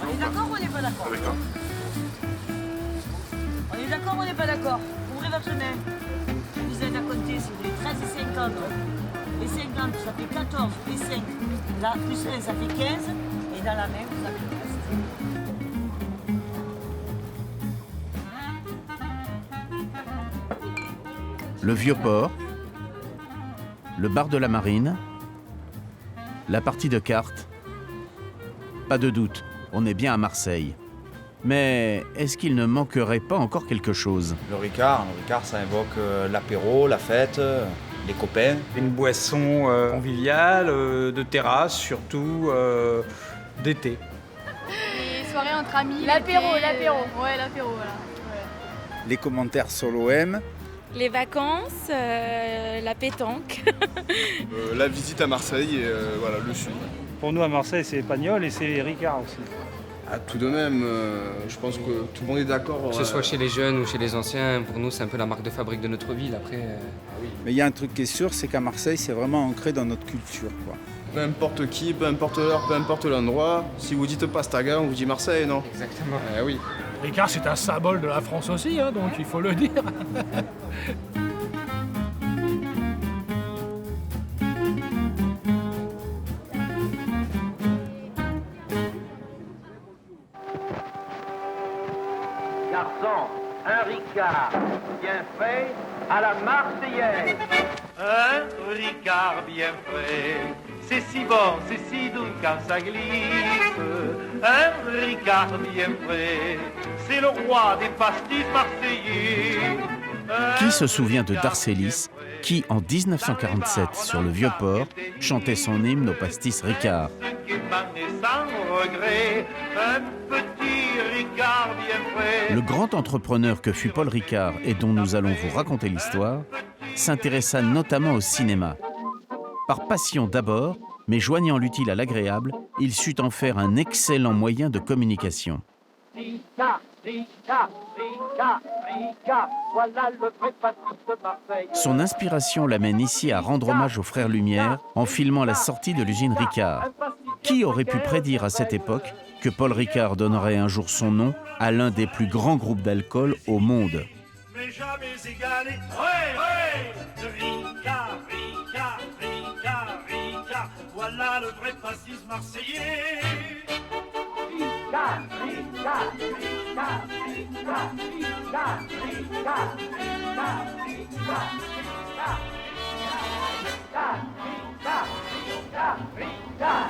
On est d'accord ou on n'est pas d'accord? D'accord. On est d'accord ou on n'est pas d'accord? Ouvrez votre main. Vous êtes à compter, si vous voulez, 13 et 50. Et 50, ça fait 14. Et 5, là, plus 1, ça fait 15. Et dans la main, vous avez le reste. Le Vieux-Port, le bar de la Marine, la partie de cartes. Pas de doute, on est bien à Marseille. Mais est-ce qu'il ne manquerait pas encore quelque chose? Le Ricard, ça invoque l'apéro, la fête, les copains. Une boisson conviviale, de terrasse, surtout d'été. Les soirées entre amis. L'apéro. Ouais, l'apéro, voilà. Ouais. Les commentaires sur l'OM. Les vacances, la pétanque. La visite à Marseille et voilà, le sud. Pour nous à Marseille, c'est Pagnol et c'est Ricard aussi. Ah, tout de même, je pense que tout le monde est d'accord. Que ce soit chez les jeunes ou chez les anciens, pour nous c'est un peu la marque de fabrique de notre ville. Après, Mais il y a un truc qui est sûr, c'est qu'à Marseille, c'est vraiment ancré dans notre culture, quoi. Peu importe qui, peu importe l'heure, peu importe l'endroit, si vous dites Pastaga, on vous dit Marseille, non? exactement. Oui. Ricard, c'est un symbole de la France aussi, hein, donc il faut le dire. Garçon, un Ricard bien fait à la Marseillaise. Un Ricard bien frais, c'est si bon, c'est si doux quand ça glisse. Un Ricard bien frais, c'est le roi des pastis marseillais. Qui se souvient de Darcélis, qui en 1947 sur le Vieux-Port chantait son hymne au pastis Ricard? Le grand entrepreneur que fut Paul Ricard et dont nous allons vous raconter l'histoire s'intéressa notamment au cinéma. Par passion d'abord, mais joignant l'utile à l'agréable, il sut en faire un excellent moyen de communication. Son inspiration l'amène ici à rendre hommage aux frères Lumière en filmant la sortie de l'usine Ricard. Qui aurait pu prédire à cette époque que Paul Ricard donnerait un jour son nom à l'un des plus grands groupes d'alcool au monde? Mais jamais égalé. Ricard, Ricard, Ricard, Ricard, voilà le vrai pastis marseillais. Ricard, Ricard, Ricard, Ricard, Ricard, Ricard, Ricard,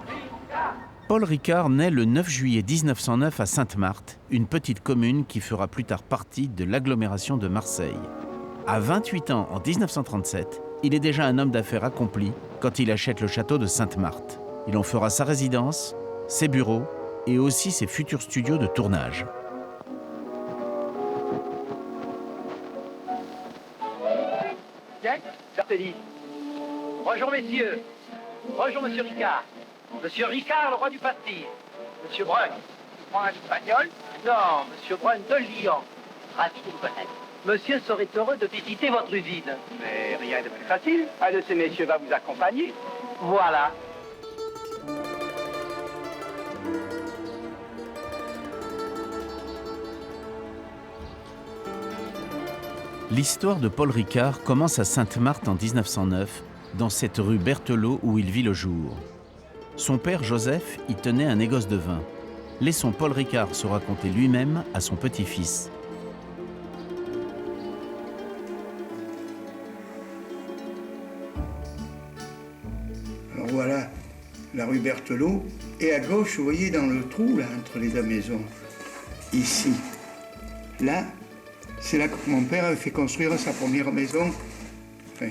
Ricard, Paul Ricard naît le 9 juillet 1909 à Sainte-Marthe, une petite commune qui fera plus tard partie de l'agglomération de Marseille. À 28 ans, en 1937, il est déjà un homme d'affaires accompli quand il achète le château de Sainte-Marthe. Il en fera sa résidence, ses bureaux et aussi ses futurs studios de tournage. Tiens, Darcélis. Bonjour messieurs. Bonjour monsieur Ricard. Monsieur Ricard, le roi du pastis. Monsieur Brun, tu prends un espagnol? Non, monsieur Brun de Lyon. Ravi de vous connaître. Monsieur serait heureux de visiter votre usine. Mais rien de plus facile. Un de ces messieurs va vous accompagner. Voilà. L'histoire de Paul Ricard commence à Sainte-Marthe en 1909, dans cette rue Berthelot où il vit le jour. Son père Joseph y tenait un négoce de vin. Laissons Paul Ricard se raconter lui-même à son petit-fils. Alors voilà, la rue Berthelot. Et à gauche, vous voyez dans le trou, là, entre les deux maisons, ici, là, c'est là que mon père avait fait construire sa première maison. Enfin,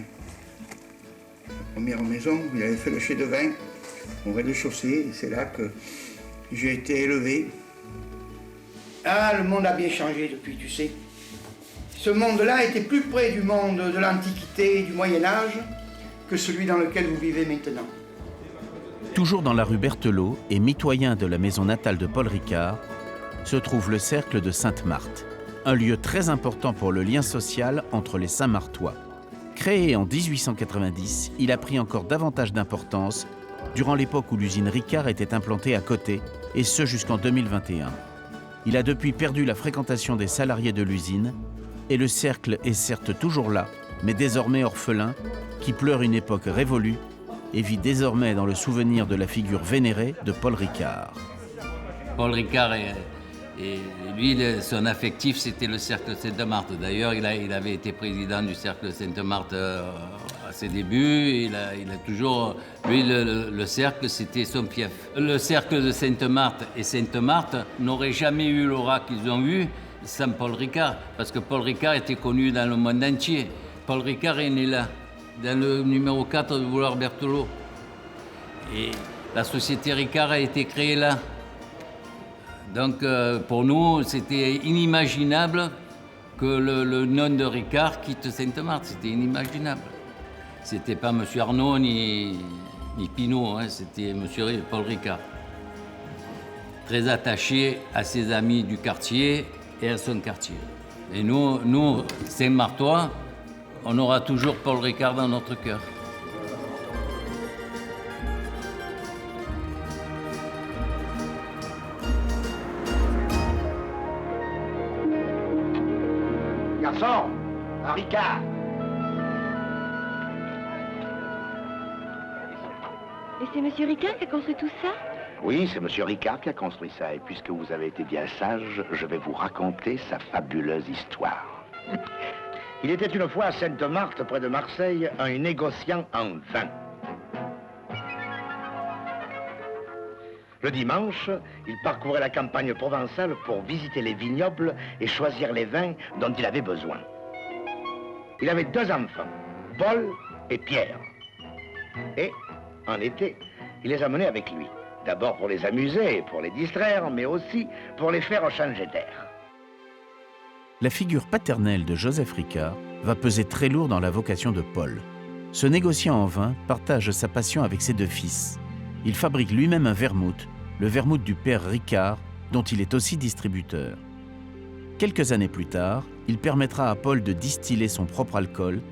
sa première maison, il avait fait le chai de vin au rez-de-chaussée, et c'est là que j'ai été élevé. Ah, le monde a bien changé depuis, tu sais. Ce monde-là était plus près du monde de l'Antiquité et du Moyen-Âge que celui dans lequel vous vivez maintenant. Toujours dans la rue Berthelot et mitoyen de la maison natale de Paul Ricard, se trouve le cercle de Sainte-Marthe, un lieu très important pour le lien social entre les Saint-Martois. Créé en 1890, il a pris encore davantage d'importance durant l'époque où l'usine Ricard était implantée à côté, et ce jusqu'en 2021. Il a depuis perdu la fréquentation des salariés de l'usine, et le cercle est certes toujours là, mais désormais orphelin, qui pleure une époque révolue et vit désormais dans le souvenir de la figure vénérée de Paul Ricard. Paul Ricard, lui, son affectif, c'était le Cercle Sainte-Marthe. D'ailleurs, il avait été président du Cercle Sainte-Marthe à ses débuts. Il a toujours... Lui, le Cercle, c'était son fief. Le Cercle de Sainte-Marthe et Sainte-Marthe n'auraient jamais eu l'aura qu'ils ont eu sans Paul Ricard, parce que Paul Ricard était connu dans le monde entier. Paul Ricard est né là, dans le numéro 4 de Boulevard Berthelot. Et la société Ricard a été créée là. Donc pour nous, c'était inimaginable que le nom de Ricard quitte Sainte-Marthe. C'était inimaginable. C'était pas M. Arnaud ni Pinault, hein, c'était M. Paul Ricard. Très attaché à ses amis du quartier et à son quartier. Et nous Saint-Martois, on aura toujours Paul Ricard dans notre cœur. Garçon, un Ricard. Et c'est Monsieur Ricard qui a construit tout ça? Oui, c'est Monsieur Ricard qui a construit ça. Et puisque vous avez été bien sage, je vais vous raconter sa fabuleuse histoire. Il était une fois à Sainte-Marthe, près de Marseille, un négociant en vin. Le dimanche, il parcourait la campagne provençale pour visiter les vignobles et choisir les vins dont il avait besoin. Il avait 2 enfants, Paul et Pierre. Et, en été, il les amenait avec lui. D'abord pour les amuser, pour les distraire, mais aussi pour les faire changer d'air. La figure paternelle de Joseph Ricard va peser très lourd dans la vocation de Paul. Ce négociant en vin partage sa passion avec ses 2 fils. Il fabrique lui-même un vermouth, le vermouth du père Ricard, dont il est aussi distributeur. Quelques années plus tard, il permettra à Paul de distiller son propre alcool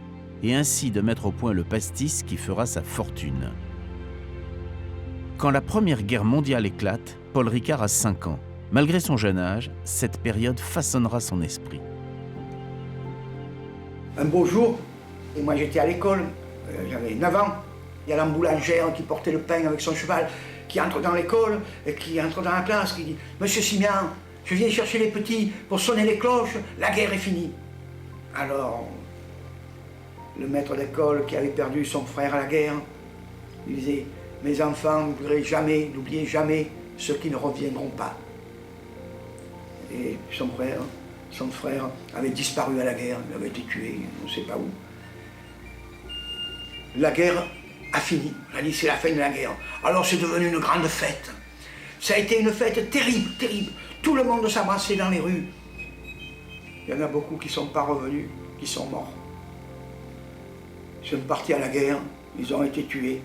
et ainsi de mettre au point le pastis qui fera sa fortune. Quand la Première Guerre mondiale éclate, Paul Ricard a 5 ans. Malgré son jeune âge, cette période façonnera son esprit. Un beau jour, et moi j'étais à l'école, j'avais 9 ans, il y a la boulangère qui portait le pain avec son cheval, qui entre dans l'école, et qui entre dans la classe, qui dit « Monsieur Simian, je viens chercher les petits pour sonner les cloches, la guerre est finie. » Alors, le maître d'école qui avait perdu son frère à la guerre, il disait « Mes enfants, n'oubliez jamais ceux qui ne reviendront pas. » Et son frère avait disparu à la guerre, il avait été tué, on ne sait pas où. La guerre a fini, on a dit c'est la fin de la guerre. Alors c'est devenu une grande fête. Ça a été une fête terrible, terrible. Tout le monde s'embrassait dans les rues. Il y en a beaucoup qui ne sont pas revenus, qui sont morts. Ils sont partis à la guerre, ils ont été tués.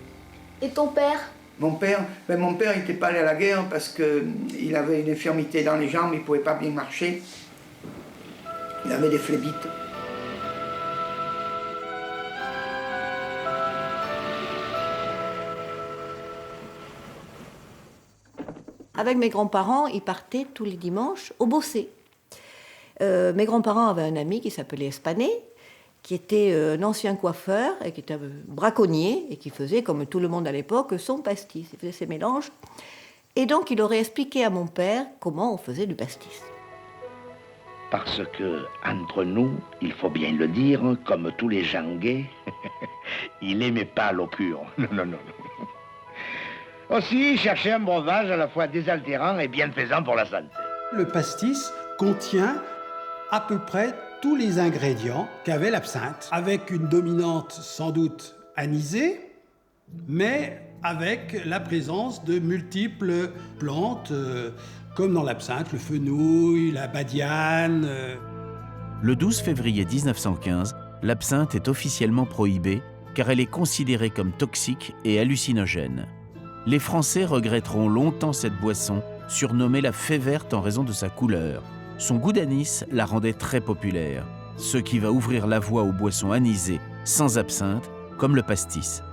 Et ton père? Mon père n'était pas allé à la guerre parce qu'il avait une infirmité dans les jambes, il ne pouvait pas bien marcher. Il avait des phlébites. Avec mes grands-parents, ils partaient tous les dimanches au Bossé. Mes grands-parents avaient un ami qui s'appelait Espanet, qui était un ancien coiffeur et qui était un braconnier et qui faisait, comme tout le monde à l'époque, son pastis. Il faisait ses mélanges. Et donc, il aurait expliqué à mon père comment on faisait du pastis. Parce que, entre nous, il faut bien le dire, comme tous les gens gays, il n'aimait pas l'eau pure. Non. Aussi, il cherchait un breuvage à la fois désaltérant et bienfaisant pour la santé. Le pastis contient à peu près tous les ingrédients qu'avait l'absinthe, avec une dominante sans doute anisée, mais avec la présence de multiples plantes, comme dans l'absinthe, le fenouil, la badiane. Le 12 février 1915, l'absinthe est officiellement prohibée car elle est considérée comme toxique et hallucinogène. Les Français regretteront longtemps cette boisson, surnommée la fée verte en raison de sa couleur. Son goût d'anis la rendait très populaire, ce qui va ouvrir la voie aux boissons anisées, sans absinthe, comme le pastis.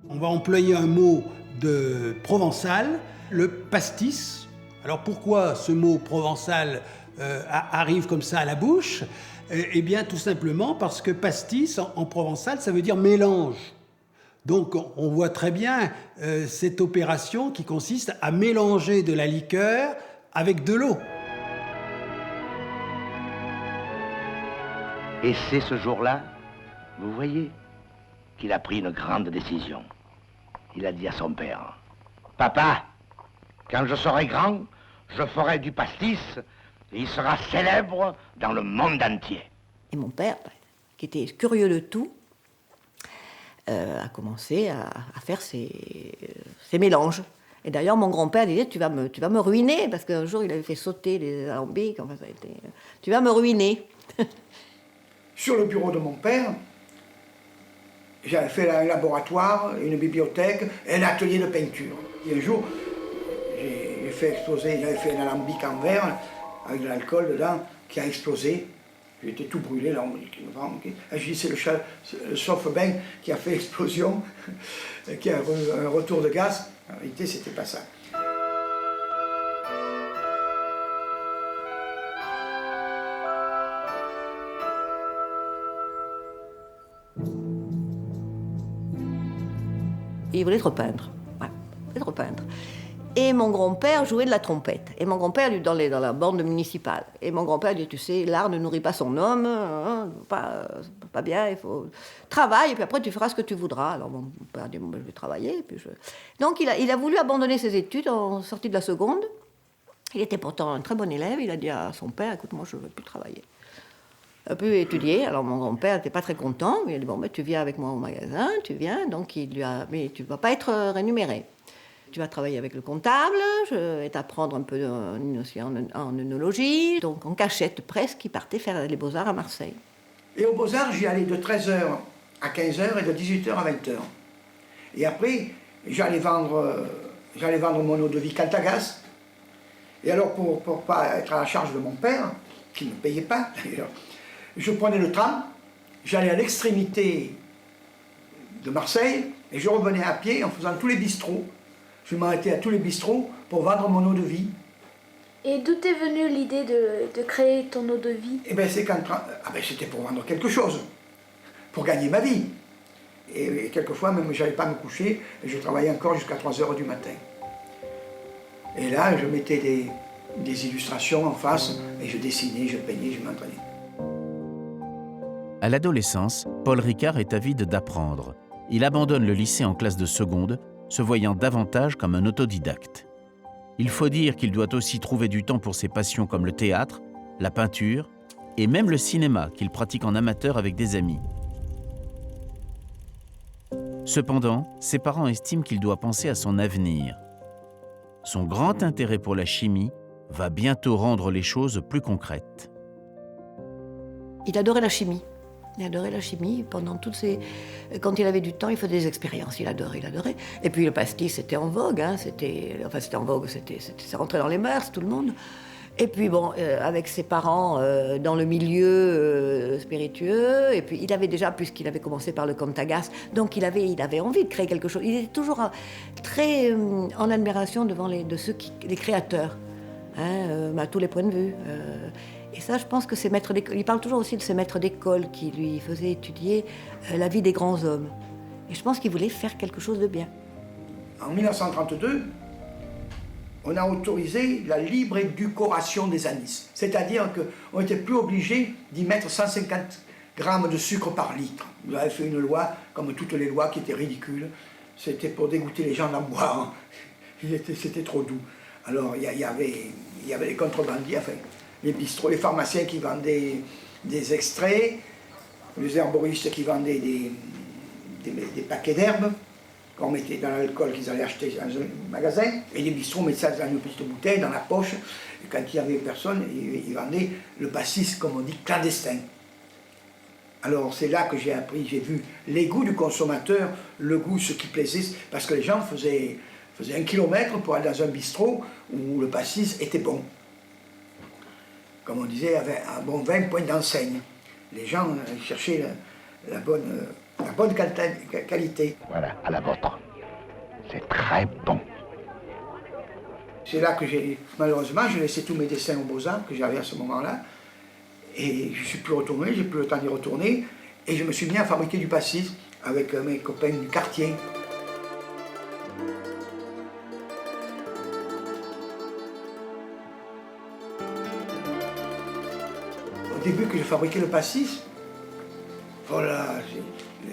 On va employer un mot de provençal, le pastis. Alors pourquoi ce mot provençal arrive comme ça à la bouche? Eh bien tout simplement parce que pastis en provençal ça veut dire mélange. Donc on voit très bien cette opération qui consiste à mélanger de la liqueur avec de l'eau. Et c'est ce jour-là, vous voyez, qu'il a pris une grande décision. Il a dit à son père, « Papa, quand je serai grand, je ferai du pastis et il sera célèbre dans le monde entier. » Et mon père, qui était curieux de tout, a commencé à faire ses mélanges. Et d'ailleurs, mon grand-père disait, tu vas me ruiner, parce qu'un jour, il avait fait sauter les alambics, enfin, ça a été... Tu vas me ruiner. Sur le bureau de mon père, j'avais fait un laboratoire, une bibliothèque, un atelier de peinture. Et un jour, j'avais fait un alambic en verre, avec de l'alcool dedans, qui a explosé. J'étais tout brûlé, là, je dis c'est le chauffe-bain qui a fait explosion, qui a un retour de gaz. En réalité, c'était pas ça. Il voulait être peintre. Ouais, il voulait être peintre. Et mon grand-père jouait de la trompette. Et mon grand-père, lui, dans la bande municipale. Et mon grand-père dit, tu sais, l'art ne nourrit pas son homme, hein, pas bien, il faut... Travaille, et puis après, tu feras ce que tu voudras. Alors mon père dit, bon, ben, je vais travailler. Et puis Donc il a voulu abandonner ses études en sortie de la seconde. Il était pourtant un très bon élève. Il a dit à son père, écoute, moi, je ne veux plus travailler. Il a pu étudier. Alors mon grand-père n'était pas très content. Il a dit, bon, ben, tu viens avec moi au magasin, tu viens. Donc il lui a... Mais tu ne vas pas être rémunéré. Tu vas travailler avec le comptable, je vais t'apprendre un peu en œnologie. Donc en cachette presque, il partait faire les beaux-arts à Marseille. Et aux beaux-arts, j'y allais de 13h à 15h et de 18h à 20h. Et après, j'allais vendre mon eau de vie Cantagas. Et alors, pour ne pas être à la charge de mon père, qui ne me payait pas d'ailleurs, je prenais le tram, j'allais à l'extrémité de Marseille et je revenais à pied en faisant tous les bistrots. Je m'arrêtais à tous les bistrots pour vendre mon eau de vie. Et d'où t'est venue l'idée de créer ton eau de vie? Eh bien, c'était pour vendre quelque chose, pour gagner ma vie. Et quelquefois, même, je n'allais pas me coucher, et je travaillais encore jusqu'à 3h du matin. Et là, je mettais des illustrations en face, et je dessinais, je peignais, je m'entraînais. À l'adolescence, Paul Ricard est avide d'apprendre. Il abandonne le lycée en classe de seconde, se voyant davantage comme un autodidacte. Il faut dire qu'il doit aussi trouver du temps pour ses passions comme le théâtre, la peinture et même le cinéma qu'il pratique en amateur avec des amis. Cependant, ses parents estiment qu'il doit penser à son avenir. Son grand intérêt pour la chimie va bientôt rendre les choses plus concrètes. Il adorait la chimie. Il adorait la chimie. Pendant quand il avait du temps, il faisait des expériences. Il adorait. Et puis le pastis, c'était en vogue. Hein. C'était en vogue, ça rentrait dans les mœurs, tout le monde. Et puis bon, avec ses parents dans le milieu spiritueux, et puis il avait déjà, puisqu'il avait commencé par le Cantagas, donc il avait envie de créer quelque chose. Il était toujours très en admiration devant les créateurs, hein, à tous les points de vue. Et ça, je pense que ces maîtres d'école, il parle toujours aussi de ces maîtres d'école qui lui faisaient étudier la vie des grands hommes. Et je pense qu'il voulait faire quelque chose de bien. En 1932, on a autorisé la libre édulcoration des anis. C'est-à-dire qu'on n'était plus obligé d'y mettre 150 grammes de sucre par litre. Vous avez fait une loi, comme toutes les lois, qui étaient ridicules. C'était pour dégoûter les gens d'en boire. C'était trop doux. Alors, il y avait les contrebandiers, enfin, les bistrots, les pharmaciens qui vendaient des extraits, les herboristes qui vendaient des paquets d'herbes qu'on mettait dans l'alcool qu'ils allaient acheter dans un magasin, et les bistrots mettaient ça dans une petite bouteille, dans la poche, et quand il n'y avait personne, ils vendaient le pastis, comme on dit, clandestin. Alors c'est là que j'ai appris, j'ai vu les goûts du consommateur, le goût, ce qui plaisait, parce que les gens faisaient 1 kilomètre pour aller dans un bistrot où le pastis était bon. Comme on disait, avait un bon vin, point d'enseigne. Les gens cherchaient la bonne la bonne qualité. Voilà, à la vôtre. C'est très bon. C'est là que malheureusement, j'ai laissé tous mes dessins aux Beaux-Arts que j'avais à ce moment-là. Et je ne suis plus retourné, j'ai plus le temps d'y retourner. Et je me suis mis à fabriquer du pastis avec mes copains du quartier. Au début que je fabriquais le pastis, voilà,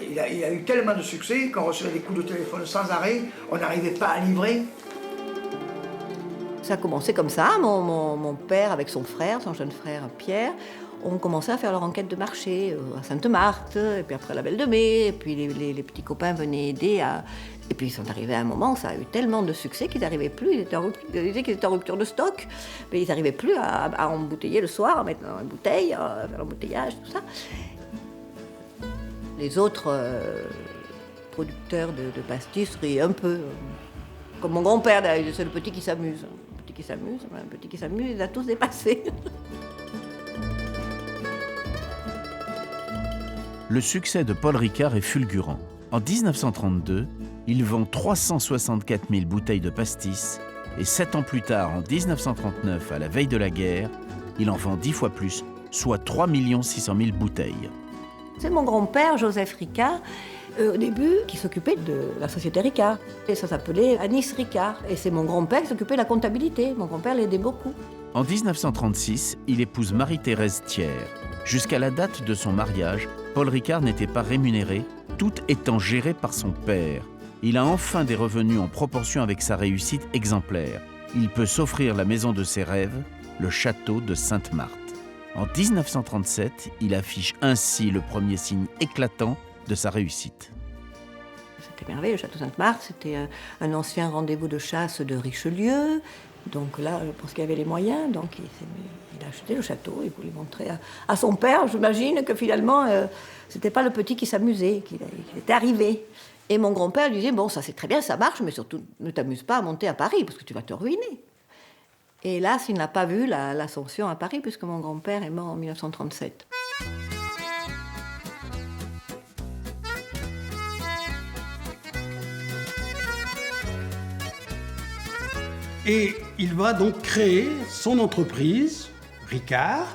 il a eu tellement de succès qu'on recevait des coups de téléphone sans arrêt, on n'arrivait pas à livrer. Ça a commencé comme ça. Mon père, avec son frère, son jeune frère Pierre, ont commencé à faire leur enquête de marché à Sainte-Marthe, et puis après à la Belle de Mai, et puis les petits copains venaient aider à... Et puis ils sont arrivés à un moment où ça a eu tellement de succès qu'ils n'arrivaient plus, ils disaient qu'ils étaient en rupture de stock, mais ils n'arrivaient plus à embouteiller le soir, à mettre dans une bouteille, à faire l'embouteillage, tout ça. Les autres producteurs de pastis riaient un peu, comme mon grand-père, c'est le petit qui s'amuse. Un petit qui s'amuse, il a tous dépassé. Le succès de Paul Ricard est fulgurant. En 1932, il vend 364 000 bouteilles de pastis et 7 ans plus tard, en 1939, à la veille de la guerre, il en vend 10 fois plus, soit 3 600 000 bouteilles. C'est mon grand-père, Joseph Ricard, au début, qui s'occupait de la société Ricard. Et ça s'appelait Anis Ricard. Et c'est mon grand-père qui s'occupait de la comptabilité. Mon grand-père l'aidait beaucoup. En 1936, il épouse Marie-Thérèse Thiers. Jusqu'à la date de son mariage, Paul Ricard n'était pas rémunéré, tout étant géré par son père. Il a enfin des revenus en proportion avec sa réussite exemplaire. Il peut s'offrir la maison de ses rêves, le château de Sainte-Marthe. En 1937, il affiche ainsi le premier signe éclatant de sa réussite. C'était merveilleux, le château Sainte-Marthe, c'était un ancien rendez-vous de chasse de Richelieu. Donc là, je pense qu'il avait les moyens, donc il a acheté le château, il voulait montrer à son père. J'imagine que finalement, c'était pas le petit qui s'amusait, qu'il était arrivé. Et mon grand-père lui disait, bon, ça c'est très bien, ça marche, mais surtout ne t'amuse pas à monter à Paris, parce que tu vas te ruiner. Et hélas, il n'a pas vu l'ascension à Paris, puisque mon grand-père est mort en 1937. Et il va donc créer son entreprise, Ricard,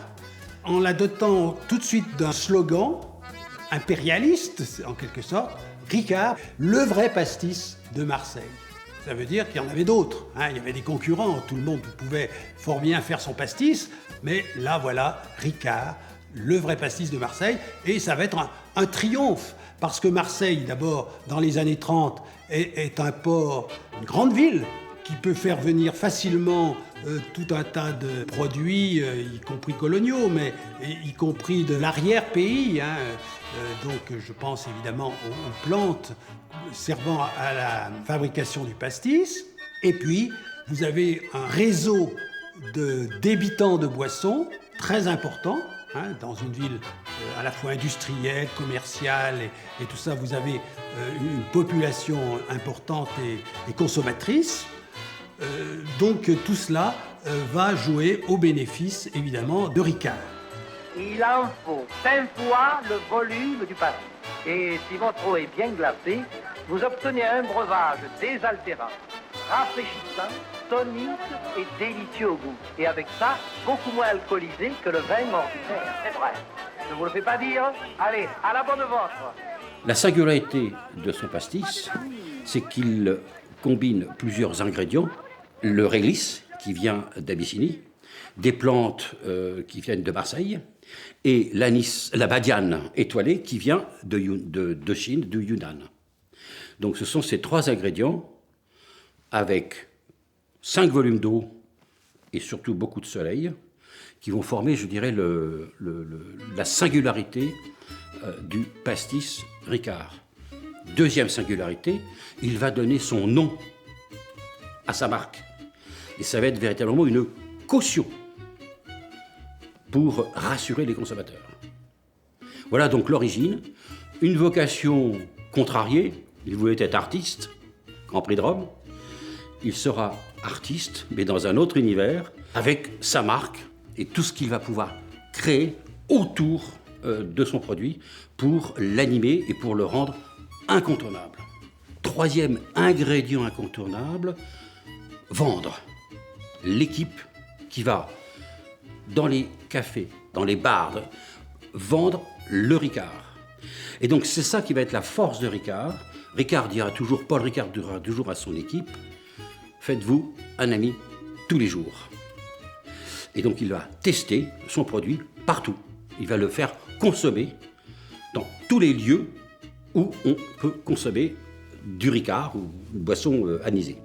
en la dotant tout de suite d'un slogan impérialiste, en quelque sorte, Ricard, le vrai pastis de Marseille. Ça veut dire qu'il y en avait d'autres, hein. Il y avait des concurrents, tout le monde pouvait fort bien faire son pastis, mais là voilà, Ricard, le vrai pastis de Marseille, et ça va être un triomphe, parce que Marseille, d'abord, dans les années 30, est un port, une grande ville, qui peut faire venir facilement tout un tas de produits, y compris coloniaux, mais y compris de l'arrière-pays. Hein. Donc je pense évidemment aux plantes servant à la fabrication du pastis. Et puis, vous avez un réseau de débitants de boissons très important. Hein, dans une ville à la fois industrielle, commerciale et tout ça, vous avez une population importante et consommatrice. Donc tout cela va jouer au bénéfice, évidemment, de Ricard. Il en faut 5 fois le volume du pastis. Et si votre eau est bien glacée, vous obtenez un breuvage désaltérant, rafraîchissant, tonique et délicieux au goût. Et avec ça, beaucoup moins alcoolisé que le vin ordinaire. C'est vrai. Je ne vous le fais pas dire. Allez, à la bonne vôtre. La singularité de son pastis, c'est qu'il combine plusieurs ingrédients. Le réglisse, qui vient d'Abyssinie, des plantes qui viennent de Marseille, et l'anis, la badiane étoilée, qui vient de Chine, du Yunnan. Donc ce sont ces 3 ingrédients, avec 5 volumes d'eau, et surtout beaucoup de soleil, qui vont former, je dirais, la singularité du pastis Ricard. Deuxième singularité, il va donner son nom à sa marque. Et ça va être véritablement une caution pour rassurer les consommateurs. Voilà donc l'origine, une vocation contrariée. Il voulait être artiste, Grand Prix de Rome. Il sera artiste, mais dans un autre univers, avec sa marque et tout ce qu'il va pouvoir créer autour de son produit pour l'animer et pour le rendre incontournable. Troisième ingrédient incontournable, vendre. L'équipe qui va dans les cafés, dans les bars, vendre le Ricard. Et donc c'est ça qui va être la force de Ricard. Paul Ricard dira toujours à son équipe, faites-vous un ami tous les jours. Et donc il va tester son produit partout. Il va le faire consommer dans tous les lieux où on peut consommer du Ricard ou une boisson anisée.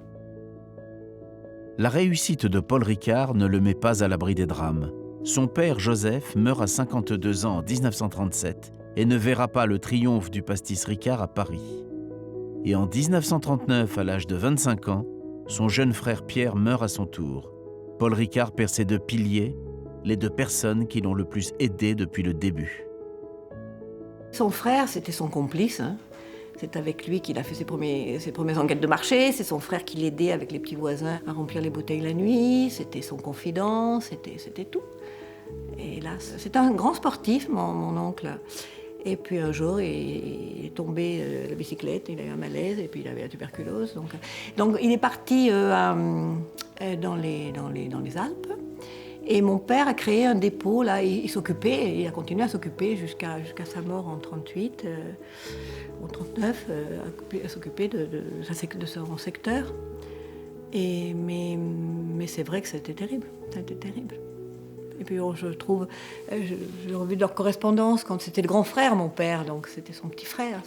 La réussite de Paul Ricard ne le met pas à l'abri des drames. Son père, Joseph, meurt à 52 ans en 1937 et ne verra pas le triomphe du pastis Ricard à Paris. Et en 1939, à l'âge de 25 ans, son jeune frère Pierre meurt à son tour. Paul Ricard perd ses 2 piliers, les 2 personnes qui l'ont le plus aidé depuis le début. Son frère, c'était son complice. C'est avec lui qu'il a fait ses premières enquêtes de marché. C'est son frère qui l'aidait avec les petits voisins à remplir les bouteilles la nuit. C'était son confident, c'était tout. Et là, c'est un grand sportif, mon oncle. Et puis un jour, il est tombé de la bicyclette, il a eu un malaise et puis il avait la tuberculose. Donc il est parti dans les Alpes. Et mon père a créé un dépôt, là, il s'occupait, il a continué à s'occuper jusqu'à sa mort en 38, en 39, à s'occuper de son secteur. Mais c'est vrai que c'était terrible, ça a été terrible. Et puis je trouve, j'ai revu de leur correspondance quand c'était le grand frère, mon père, donc c'était son petit frère.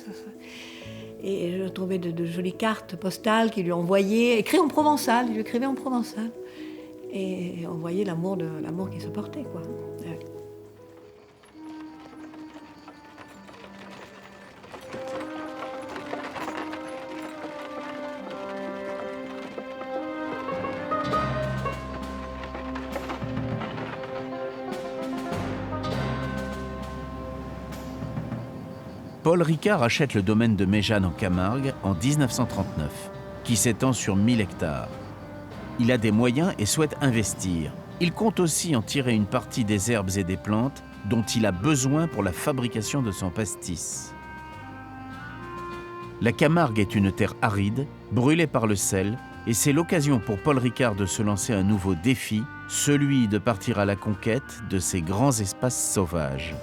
Et je trouvais de jolies cartes postales qu'il lui envoyait, écrites en provençal, il lui écrivait en provençal. Et on voyait l'amour qui se portait, quoi. Ouais. Paul Ricard achète le domaine de Méjeanne en Camargue en 1939, qui s'étend sur 1000 hectares. Il a des moyens et souhaite investir. Il compte aussi en tirer une partie des herbes et des plantes dont il a besoin pour la fabrication de son pastis. La Camargue est une terre aride, brûlée par le sel, et c'est l'occasion pour Paul Ricard de se lancer un nouveau défi, celui de partir à la conquête de ces grands espaces sauvages.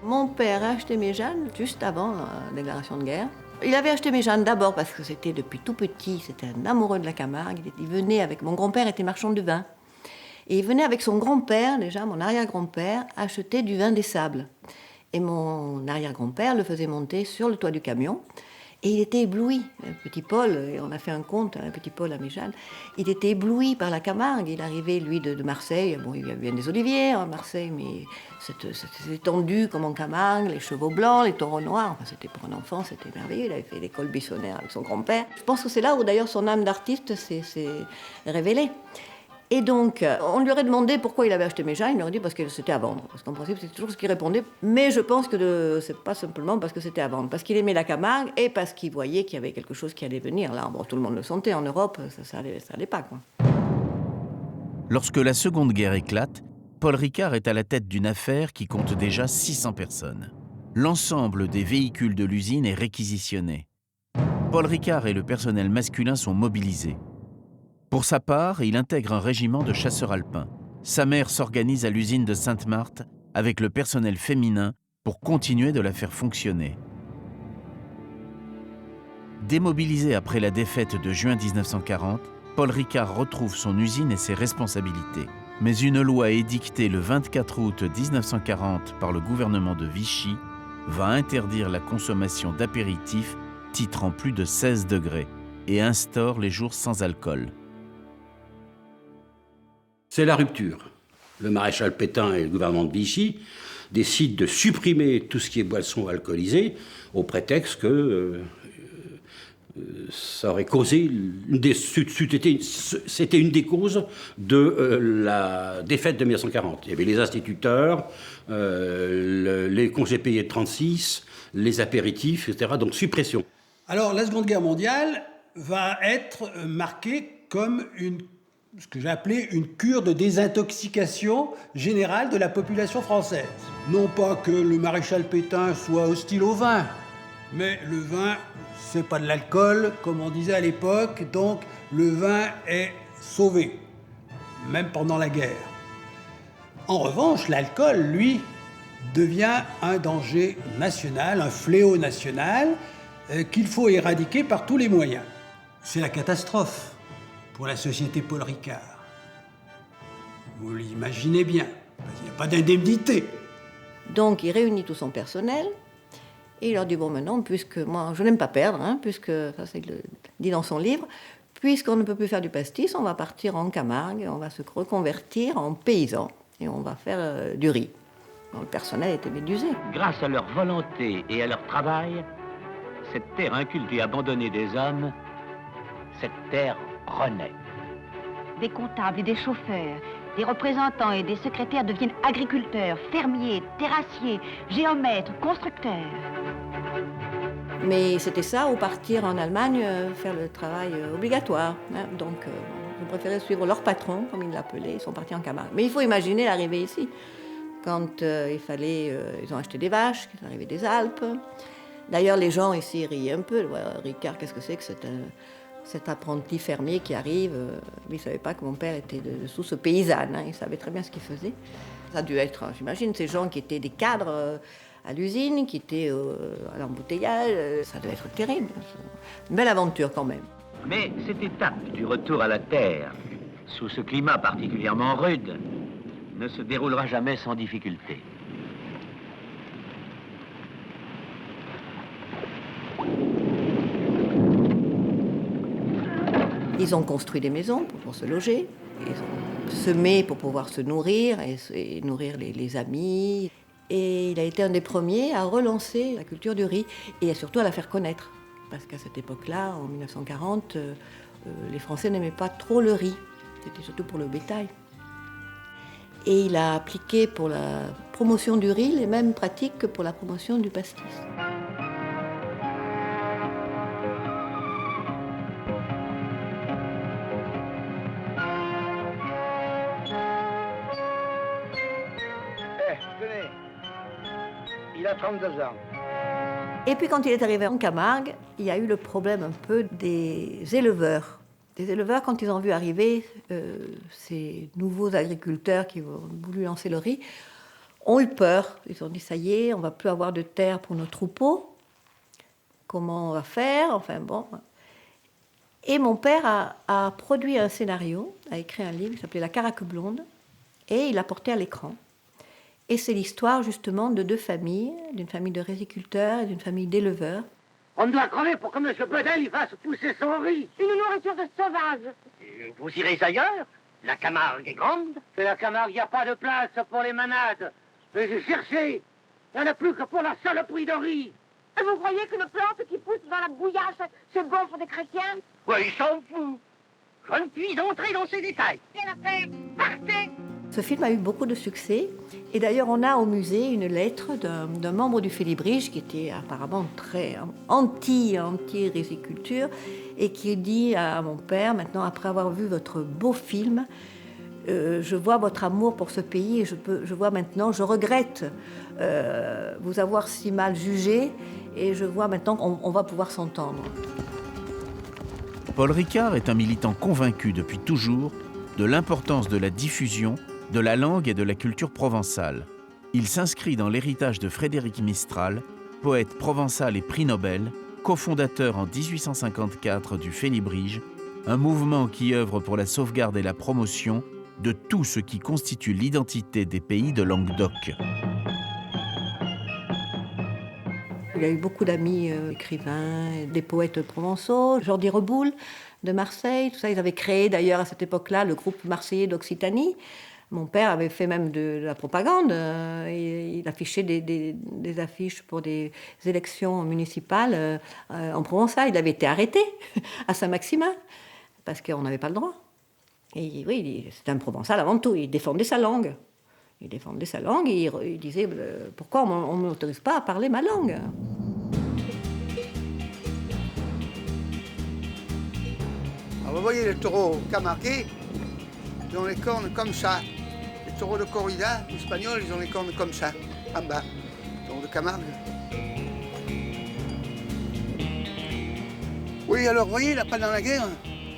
Mon père a acheté Méjeanne juste avant la déclaration de guerre. Il avait acheté Méjeanne d'abord parce que c'était depuis tout petit, c'était un amoureux de la Camargue. Il venait avec... Mon grand-père était marchand de vin. Et il venait avec son grand-père, déjà mon arrière-grand-père, acheter du vin des sables. Et mon arrière-grand-père le faisait monter sur le toit du camion. Et il était ébloui, petit Paul, et on a fait un conte, petit Paul à Méjeanne, il était ébloui par la Camargue. Il arrivait, lui, de Marseille. Bon, il y avait bien des oliviers à Marseille, mais c'était étendu comme en Camargue, les chevaux blancs, les taureaux noirs. Enfin, c'était pour un enfant, c'était merveilleux. Il avait fait l'école buissonnaire avec son grand-père. Je pense que c'est là où, d'ailleurs, son âme d'artiste s'est révélée. Et donc, on lui aurait demandé pourquoi il avait acheté Méjeanne, il aurait dit parce que c'était à vendre. Parce qu'en principe, c'est toujours ce qu'il répondait. Mais je pense que c'est pas simplement parce que c'était à vendre. Parce qu'il aimait la Camargue et parce qu'il voyait qu'il y avait quelque chose qui allait venir. Là, bon, tout le monde le sentait en Europe, ça allait pas, quoi. Lorsque la Seconde Guerre éclate, Paul Ricard est à la tête d'une affaire qui compte déjà 600 personnes. L'ensemble des véhicules de l'usine est réquisitionné. Paul Ricard et le personnel masculin sont mobilisés. Pour sa part, il intègre un régiment de chasseurs alpins. Sa mère s'organise à l'usine de Sainte-Marthe avec le personnel féminin pour continuer de la faire fonctionner. Démobilisé après la défaite de juin 1940, Paul Ricard retrouve son usine et ses responsabilités. Mais une loi édictée le 24 août 1940 par le gouvernement de Vichy va interdire la consommation d'apéritifs titrant plus de 16 degrés et instaure les jours sans alcool. C'est la rupture. Le maréchal Pétain et le gouvernement de Vichy décident de supprimer tout ce qui est boissons alcoolisées au prétexte que ça aurait causé c'était une des causes de la défaite de 1940. Il y avait les instituteurs, les congés payés de 36, les apéritifs, etc. Donc suppression. Alors la Seconde Guerre mondiale va être marquée comme une ce que j'ai appelé une cure de désintoxication générale de la population française. Non pas que le maréchal Pétain soit hostile au vin, mais le vin, c'est pas de l'alcool, comme on disait à l'époque, donc le vin est sauvé, même pendant la guerre. En revanche, l'alcool, lui, devient un danger national, un fléau national, qu'il faut éradiquer par tous les moyens. C'est la catastrophe pour la société Paul Ricard. Vous l'imaginez bien, il n'y a pas d'indemnité. Donc il réunit tout son personnel et il leur dit, bon maintenant, puisque moi je n'aime pas perdre, puisque, ça c'est dit dans son livre, puisqu'on ne peut plus faire du pastis, on va partir en Camargue, on va se reconvertir en paysans et on va faire du riz. Donc, le personnel était médusé. Grâce à leur volonté et à leur travail, cette terre inculte et abandonnée des hommes, cette terre renaît. Des comptables et des chauffeurs, des représentants et des secrétaires deviennent agriculteurs, fermiers, terrassiers, géomètres, constructeurs. Mais c'était ça, ou partir en Allemagne faire le travail obligatoire. Donc, ils préféraient suivre leur patron, comme ils l'appelaient, ils sont partis en Camargue. Mais il faut imaginer l'arrivée ici. Quand il fallait, ils ont acheté des vaches, qui sont arrivés des Alpes. D'ailleurs, les gens ici rient un peu. Ricard, qu'est-ce que c'est que cet apprenti fermier qui arrive? Il ne savait pas que mon père était sous ce paysanne. Il savait très bien ce qu'il faisait. Ça a dû être, j'imagine, ces gens qui étaient des cadres à l'usine, qui étaient à l'embouteillage. Ça devait être terrible. Une belle aventure quand même. Mais cette étape du retour à la terre, sous ce climat particulièrement rude, ne se déroulera jamais sans difficulté. Ils ont construit des maisons pour se loger, ils ont semé pour pouvoir se nourrir et nourrir les amis. Et il a été un des premiers à relancer la culture du riz et surtout à la faire connaître. Parce qu'à cette époque-là, en 1940, les Français n'aimaient pas trop le riz. C'était surtout pour le bétail. Et il a appliqué pour la promotion du riz les mêmes pratiques que pour la promotion du pastis. Tenez, il a 32 ans. Et puis quand il est arrivé en Camargue, il y a eu le problème un peu des éleveurs. Des éleveurs, quand ils ont vu arriver ces nouveaux agriculteurs qui ont voulu lancer le riz, ont eu peur. Ils ont dit, ça y est, on ne va plus avoir de terre pour nos troupeaux. Comment on va faire? Enfin bon. Et mon père a produit un scénario, a écrit un livre qui s'appelait La Caraque blonde, et il l'a porté à l'écran. Et c'est l'histoire justement de deux familles, d'une famille de riziculteurs et d'une famille d'éleveurs. On doit crever pour que M. Bedel il fasse pousser son riz. Une nourriture de sauvage. Vous irez ailleurs? La Camargue est grande. Et la Camargue, il n'y a pas de place pour les manades. Mais j'ai cherché. Il n'y en a plus que pour la saloperie de riz. Et vous croyez qu'une plante qui pousse dans la bouillasse, c'est bon pour des chrétiens? Ouais, il s'en fout. Je ne puis entrer dans ces détails. Rien à faire. Partez. Ce film a eu beaucoup de succès. Et d'ailleurs, on a au musée une lettre d'un membre du Félibrige qui était apparemment très anti-riziculture et qui dit à mon père, maintenant, après avoir vu votre beau film, je vois votre amour pour ce pays et je vois maintenant, je regrette vous avoir si mal jugé et je vois maintenant qu'on va pouvoir s'entendre. Paul Ricard est un militant convaincu depuis toujours de l'importance de la diffusion de la langue et de la culture provençale. Il s'inscrit dans l'héritage de Frédéric Mistral, poète provençal et prix Nobel, cofondateur en 1854 du Félibrige, un mouvement qui œuvre pour la sauvegarde et la promotion de tout ce qui constitue l'identité des pays de Languedoc. Il a eu beaucoup d'amis écrivains, des poètes provençaux, Jordi Reboul de Marseille, tout ça. Ils avaient créé d'ailleurs à cette époque-là le groupe marseillais d'Occitanie. Mon père avait fait même de la propagande. Il affichait des affiches pour des élections municipales en Provençal. Il avait été arrêté à Saint-Maximin parce qu'on n'avait pas le droit. Et oui, c'était un Provençal avant tout. Il défendait sa langue. Il disait pourquoi on ne m'autorise pas à parler ma langue. Alors vous voyez le taureau camarguais, Ils ont les cornes comme ça. Les taureaux de corrida, espagnols, ils ont les cornes comme ça, en bas. Les taureaux de Camargue. Oui, alors, vous voyez, là, pendant la guerre,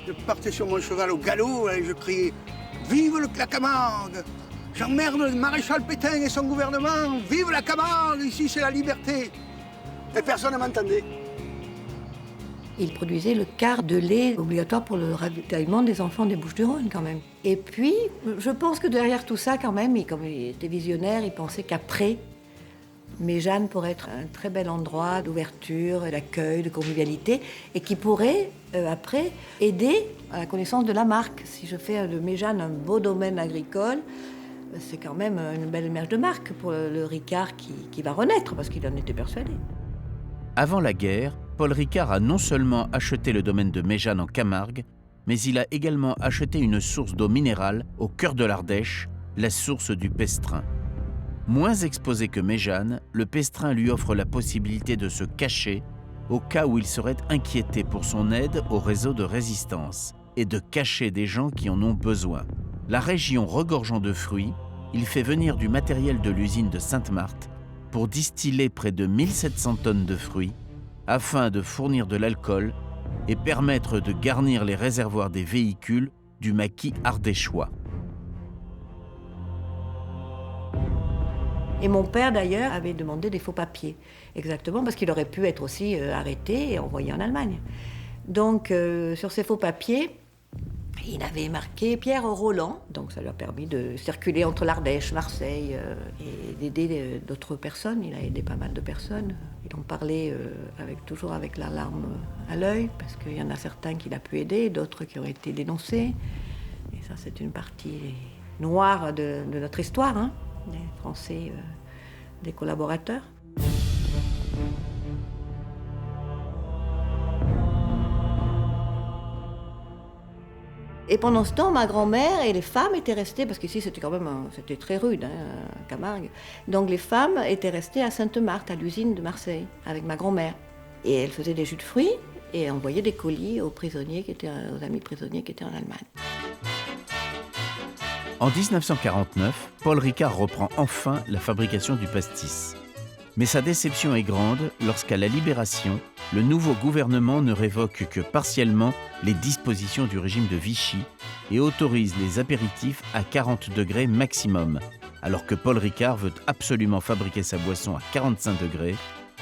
je partais sur mon cheval au galop et je criais « Vive la Camargue ! J'emmerde le maréchal Pétain et son gouvernement! Vive la Camargue! Ici, c'est la liberté !» Et personne ne m'entendait. Il produisait le quart de lait obligatoire pour le ravitaillement des enfants des Bouches-du-Rhône, quand même. Et puis, je pense que derrière tout ça, quand même, comme il était visionnaire, il pensait qu'après, Méjeanne pourrait être un très bel endroit d'ouverture, d'accueil, de convivialité, et qui pourrait, après, aider à la connaissance de la marque. Si je fais de Méjeanne un beau domaine agricole, c'est quand même une belle image de marque pour le Ricard qui va renaître, parce qu'il en était persuadé. Avant la guerre, Paul Ricard a non seulement acheté le domaine de Méjeanne en Camargue, mais il a également acheté une source d'eau minérale au cœur de l'Ardèche, la source du Pestrin. Moins exposé que Méjeanne, le Pestrin lui offre la possibilité de se cacher au cas où il serait inquiété pour son aide au réseau de résistance et de cacher des gens qui en ont besoin. La région regorgeant de fruits, il fait venir du matériel de l'usine de Sainte-Marthe pour distiller près de 1700 tonnes de fruits afin de fournir de l'alcool et permettre de garnir les réservoirs des véhicules du maquis ardéchois. Et mon père, d'ailleurs, avait demandé des faux papiers, exactement, parce qu'il aurait pu être aussi arrêté et envoyé en Allemagne. Donc, sur ces faux papiers, il avait marqué Pierre Roland, donc ça lui a permis de circuler entre l'Ardèche, Marseille, et d'aider d'autres personnes. Il a aidé pas mal de personnes. Il en parlait toujours avec la larme à l'œil, parce qu'il y en a certains qu'il a pu aider, d'autres qui ont été dénoncés. Et ça, c'est une partie noire de notre histoire, hein, des Français, des collaborateurs. Et pendant ce temps, ma grand-mère et les femmes étaient restées, parce qu'ici c'était quand même c'était très rude, hein, Camargue. Donc les femmes étaient restées à Sainte-Marthe, à l'usine de Marseille, avec ma grand-mère. Et elles faisaient des jus de fruits et envoyaient des colis aux prisonniers aux amis prisonniers qui étaient en Allemagne. En 1949, Paul Ricard reprend enfin la fabrication du pastis. Mais sa déception est grande lorsqu'à la Libération, le nouveau gouvernement ne révoque que partiellement les dispositions du régime de Vichy et autorise les apéritifs à 40 degrés maximum, alors que Paul Ricard veut absolument fabriquer sa boisson à 45 degrés,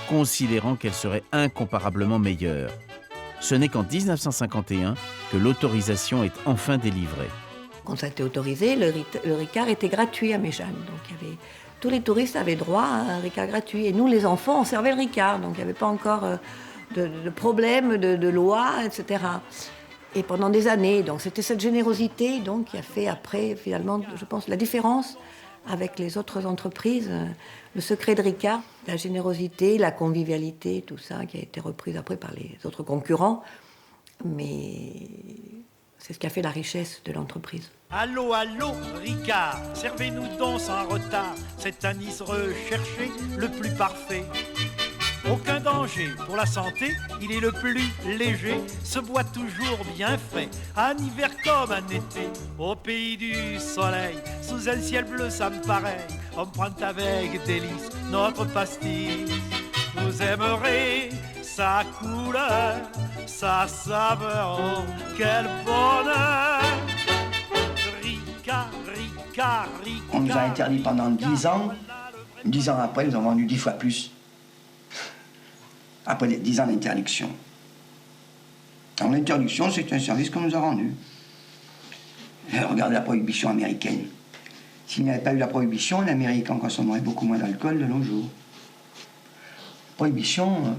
considérant qu'elle serait incomparablement meilleure. Ce n'est qu'en 1951 que l'autorisation est enfin délivrée. Quand ça a été autorisé, le Ricard était gratuit à Méjeanne. Donc tous les touristes avaient droit à un Ricard gratuit. Et nous, les enfants, on servait le Ricard. Donc il n'y avait pas encore de problème de loi, etc. Et pendant des années, donc c'était cette générosité donc, qui a fait après, finalement, je pense, la différence avec les autres entreprises. Le secret de Ricard, la générosité, la convivialité, tout ça, qui a été reprise après par les autres concurrents. Mais c'est ce qui a fait la richesse de l'entreprise. Allô, allô, Ricard, servez-nous donc sans retard cet anis recherché, le plus parfait. Aucun danger pour la santé, il est le plus léger, se boit toujours bien frais, en hiver comme en été, au pays du soleil, sous un ciel bleu ça me paraît, on prend avec délice notre pastis. Vous aimerez sa couleur, sa saveur, oh, quel bonheur. Ricard, Ricard, Ricard. On nous a interdit pendant 10 ans. 10 ans après, nous avons vendu 10 fois plus. Après les 10 ans d'interdiction. Alors l'interdiction, c'est un service qu'on nous a rendu. Regardez la prohibition américaine. S'il n'y avait pas eu la prohibition, l'Amérique en consommerait beaucoup moins d'alcool de nos jours. Prohibition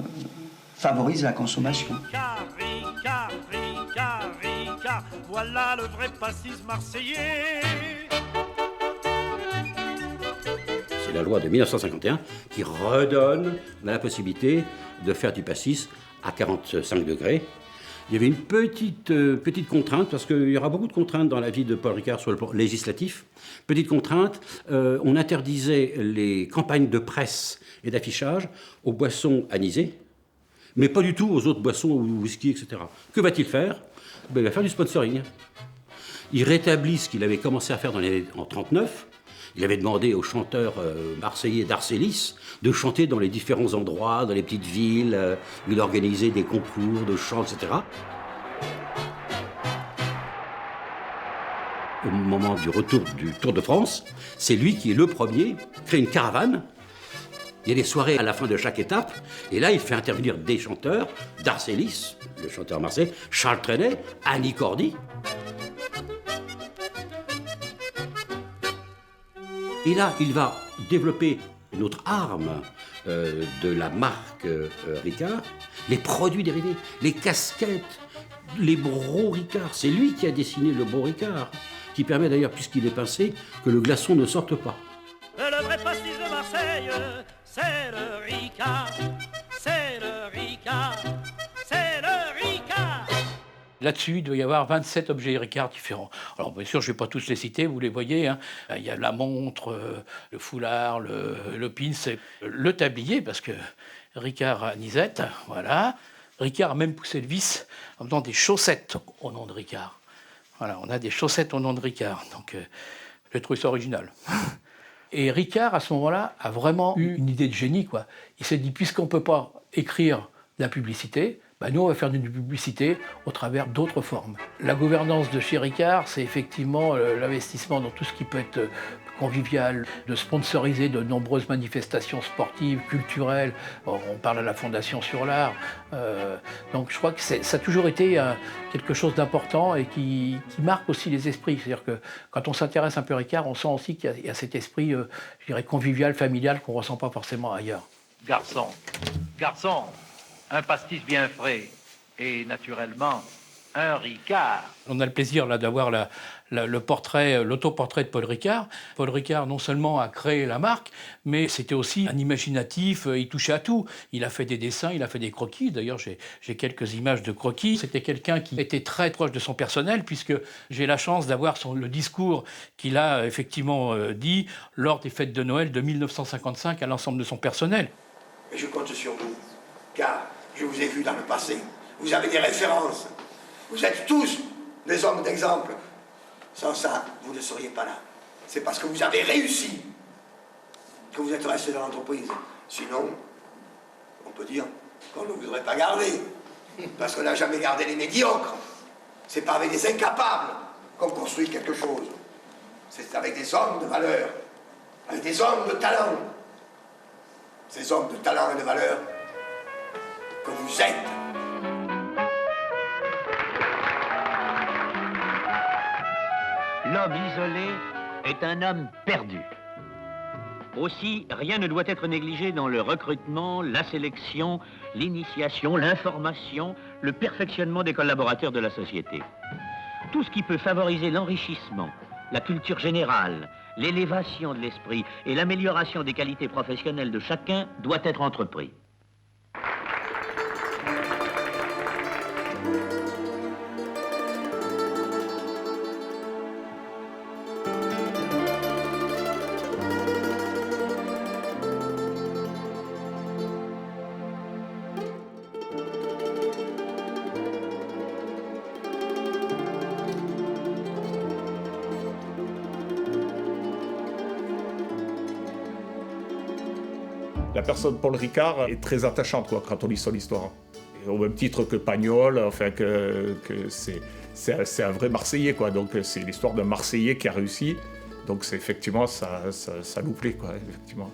favorise la consommation. Ricard, Ricard, Ricard, Ricard, voilà le vrai pastis marseillais. C'est la loi de 1951 qui redonne la possibilité de faire du pastis à 45 degrés. Il y avait une petite contrainte, parce qu'il y aura beaucoup de contraintes dans la vie de Paul Ricard sur le plan législatif. Petite contrainte, on interdisait les campagnes de presse et d'affichage aux boissons anisées, mais pas du tout aux autres boissons, au whisky, etc. Que va-t-il faire? Il va faire du sponsoring. Il rétablit ce qu'il avait commencé à faire en 1939. Il avait demandé aux chanteurs marseillais d'Arcélis de chanter dans les différents endroits, dans les petites villes. Il organisait des concours de chant, etc. Au moment du retour du Tour de France, c'est lui qui est le premier, crée une caravane. Il y a des soirées à la fin de chaque étape, et là il fait intervenir des chanteurs d'Arcélis, le chanteur marseillais, Charles Trenet, Annie Cordy. Et là, il va développer une autre arme de la marque Ricard, les produits dérivés, les casquettes, les brocs Ricard. C'est lui qui a dessiné le broc Ricard, qui permet d'ailleurs, puisqu'il est pincé, que le glaçon ne sorte pas. Le vrai pastis de Marseille, c'est le Ricard, c'est le Ricard, c'est le Ricard. Là-dessus, il doit y avoir 27 objets Ricard différents. Alors, bien sûr, je ne vais pas tous les citer, vous les voyez. Hein. Il y a la montre, le foulard, le pins, le tablier, parce que Ricard a Nisette, voilà. Ricard a même poussé le vice en faisant des chaussettes au nom de Ricard. Voilà, on a des chaussettes au nom de Ricard. Donc, j'ai trouvé ça original. Et Ricard, à ce moment-là, a vraiment eu une idée de génie, quoi. Il s'est dit, puisqu'on ne peut pas écrire de la publicité, nous, on va faire une publicité au travers d'autres formes. La gouvernance de chez Ricard, c'est effectivement l'investissement dans tout ce qui peut être convivial, de sponsoriser de nombreuses manifestations sportives, culturelles. On parle à la Fondation sur l'art. Donc je crois que ça a toujours été quelque chose d'important et qui marque aussi les esprits. C'est-à-dire que quand on s'intéresse un peu à Ricard, on sent aussi qu'il y a cet esprit, je dirais, convivial, familial, qu'on ne ressent pas forcément ailleurs. Garçon, un pastis bien frais et naturellement un Ricard. On a le plaisir là d'avoir l'autoportrait de Paul Ricard. Paul Ricard non seulement a créé la marque, mais c'était aussi un imaginatif, il touchait à tout. Il a fait des dessins, il a fait des croquis. D'ailleurs, j'ai quelques images de croquis. C'était quelqu'un qui était très proche de son personnel, puisque j'ai la chance d'avoir le discours qu'il a effectivement dit lors des fêtes de Noël de 1955 à l'ensemble de son personnel. Et je compte sur vous, car je vous ai vu dans le passé. Vous avez des références. Vous êtes tous des hommes d'exemple. Sans ça, vous ne seriez pas là. C'est parce que vous avez réussi que vous êtes resté dans l'entreprise. Sinon, on peut dire qu'on ne vous aurait pas gardé. Parce qu'on n'a jamais gardé les médiocres. C'est pas avec des incapables qu'on construit quelque chose. C'est avec des hommes de valeur, avec des hommes de talent. Ces hommes de talent et de valeur que vous êtes. L'homme isolé est un homme perdu. Aussi, rien ne doit être négligé dans le recrutement, la sélection, l'initiation, l'information, le perfectionnement des collaborateurs de la société. Tout ce qui peut favoriser l'enrichissement, la culture générale, l'élévation de l'esprit et l'amélioration des qualités professionnelles de chacun doit être entrepris. La personne Paul Ricard est très attachante quand on lit son histoire. Et au même titre que Pagnol, enfin que c'est un vrai Marseillais, quoi. Donc c'est l'histoire d'un Marseillais qui a réussi. Donc c'est effectivement ça nous plaît, quoi. Effectivement,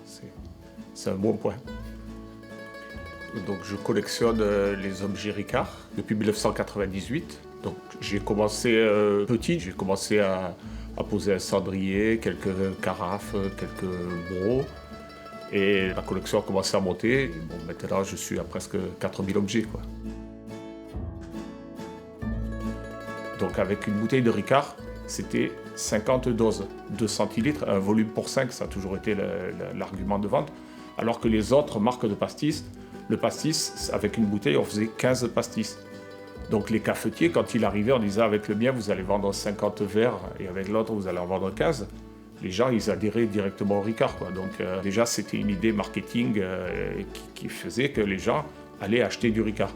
c'est un bon point. Donc je collectionne les objets Ricard depuis 1998. Donc j'ai commencé petit, j'ai commencé à poser un cendrier, quelques carafes, quelques brocs. Et la collection a commencé à monter. Et bon, maintenant, je suis à presque 4000 objets, quoi. Donc, avec une bouteille de Ricard, c'était 50 doses, 2 centilitres, un volume pour 5, ça a toujours été l'argument de vente. Alors que les autres marques de pastis, le pastis, avec une bouteille, on faisait 15 pastis. Donc, les cafetiers, quand il arrivait, on disait avec le mien, vous allez vendre 50 verres, et avec l'autre, vous allez en vendre 15. Les gens, ils adhéraient directement au Ricard, quoi. Donc déjà, c'était une idée marketing qui faisait que les gens allaient acheter du Ricard.